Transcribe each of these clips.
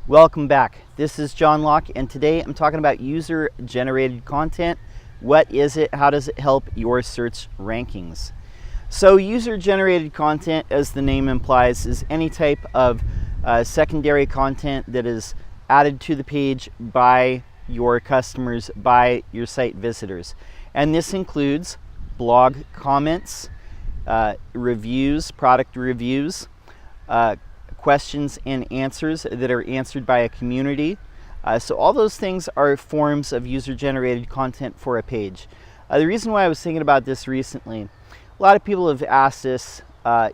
Welcome back. This is John Locke, and today I'm talking about user-generated content. What is it? How does it help your search rankings? So user-generated content, as the name implies, is any type of secondary content that is added to the page by your customers, by your site visitors. And this includes blog comments, reviews, product reviews, questions and answers that are answered by a community. So all those things are forms of user-generated content for a page. The reason why I was thinking about this recently, a lot of people have asked this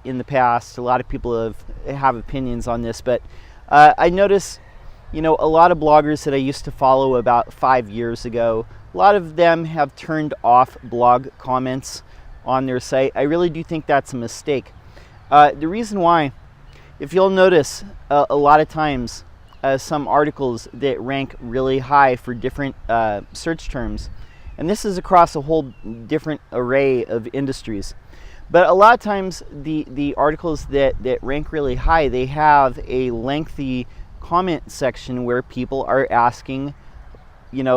in the past. A lot of people have opinions on this, but I notice, a lot of bloggers that I used to follow about 5 years ago, a lot of them have turned off blog comments on their site. I really do think that's a mistake. The reason why, if you'll notice, a lot of times some articles that rank really high for different search terms, and this is across a whole different array of industries, but a lot of times the articles that rank really high, they have a lengthy comment section where people are asking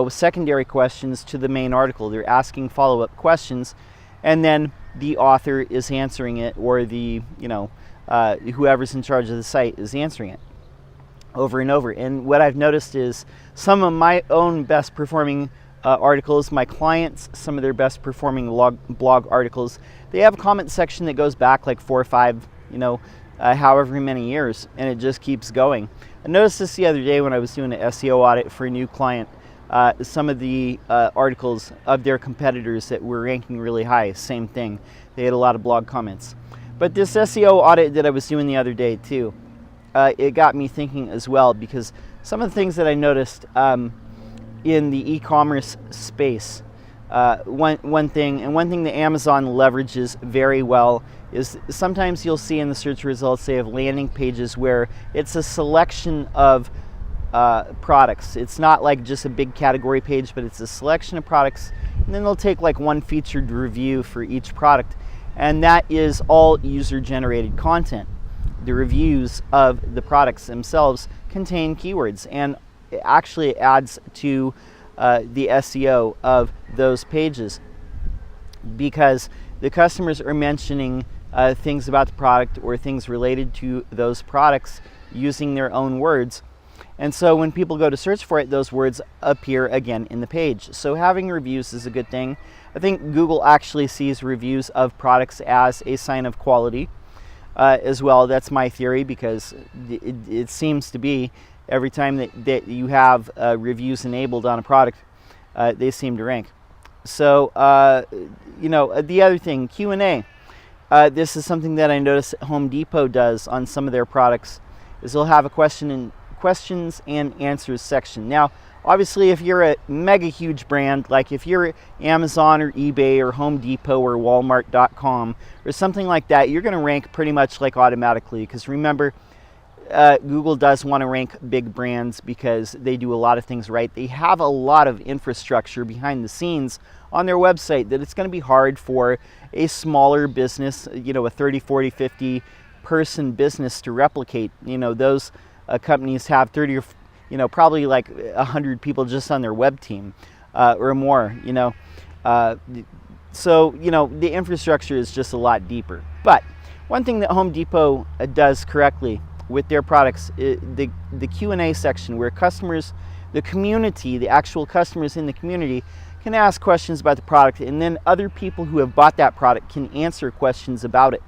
secondary questions to the main article. They're asking follow-up questions, and then the author is answering it, or the whoever's in charge of the site is answering it over and over. And what I've noticed is some of my own best performing articles, my clients, some of their best performing blog articles, they have a comment section that goes back like 4 or 5, however many years, and it just keeps going. I noticed this the other day when I was doing an SEO audit for a new client. Some of the articles of their competitors that were ranking really high, same thing. They had a lot of blog comments. But this SEO audit that I was doing the other day too, it got me thinking as well, because some of the things that I noticed in the e-commerce space, one thing that Amazon leverages very well is sometimes you'll see in the search results they have landing pages where it's a selection of products. It's not like just a big category page, but it's a selection of products, and then they'll take like one featured review for each product. And that is all user-generated content. The reviews of the products themselves contain keywords, and it actually adds to the SEO of those pages, because the customers are mentioning things about the product or things related to those products using their own words. And so when people go to search for it, those words appear again in the page. So having reviews is a good thing. I think Google actually sees reviews of products as a sign of quality as well. That's my theory, because it seems to be every time that you have reviews enabled on a product, they seem to rank. So, the other thing, Q&A. This is something that I noticed Home Depot does on some of their products, is they'll have a questions and answers section. Now, obviously, if you're a mega huge brand, like if you're Amazon or eBay or Home Depot or Walmart.com or something like that, you're going to rank pretty much like automatically, because remember, Google does want to rank big brands because they do a lot of things right. They have a lot of infrastructure behind the scenes on their website that it's going to be hard for a smaller business, a 30, 40, 50 person business to replicate. Those companies have 30 or probably like 100 people just on their web team or more, so the infrastructure is just a lot deeper. But one thing that Home Depot does correctly with their products, the Q&A section, where customers, the community, the actual customers in the community can ask questions about the product, and then other people who have bought that product can answer questions about it.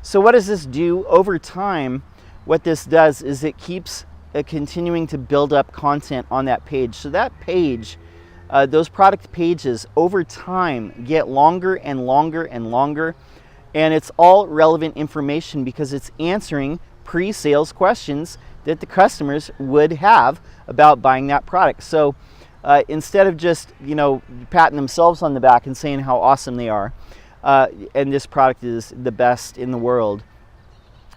So what does this do over time? What this does is it keeps continuing to build up content on that page. So that page, those product pages over time get longer and longer and longer, and it's all relevant information because it's answering pre-sales questions that the customers would have about buying that product. So instead of just patting themselves on the back and saying how awesome they are, and this product is the best in the world,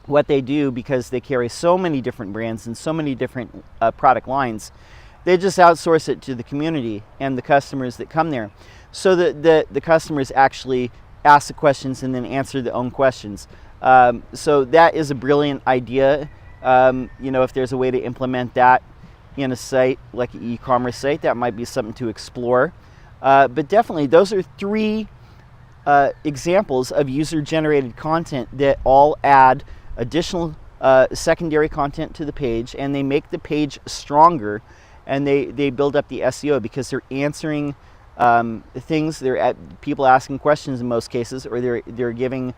what they do, because they carry so many different brands and so many different product lines, they just outsource it to the community and the customers that come there, so that the customers actually ask the questions and then answer their own questions. So that is a brilliant idea You know, if there's a way to implement that in a site like an e-commerce site, that might be something to explore. But definitely, those are three examples of user-generated content that all add additional secondary content to the page, and they make the page stronger, and they build up the SEO because they're answering things. They're at people asking questions in most cases, or they're giving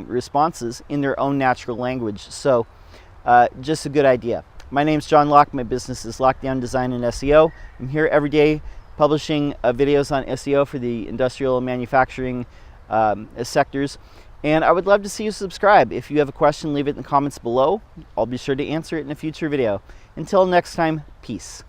responses in their own natural language. So just a good idea. My name's John Locke. My business is Lockdown Design and SEO. I'm here every day publishing videos on SEO for the industrial and manufacturing sectors. And I would love to see you subscribe. If you have a question, leave it in the comments below. I'll be sure to answer it in a future video. Until next time, peace.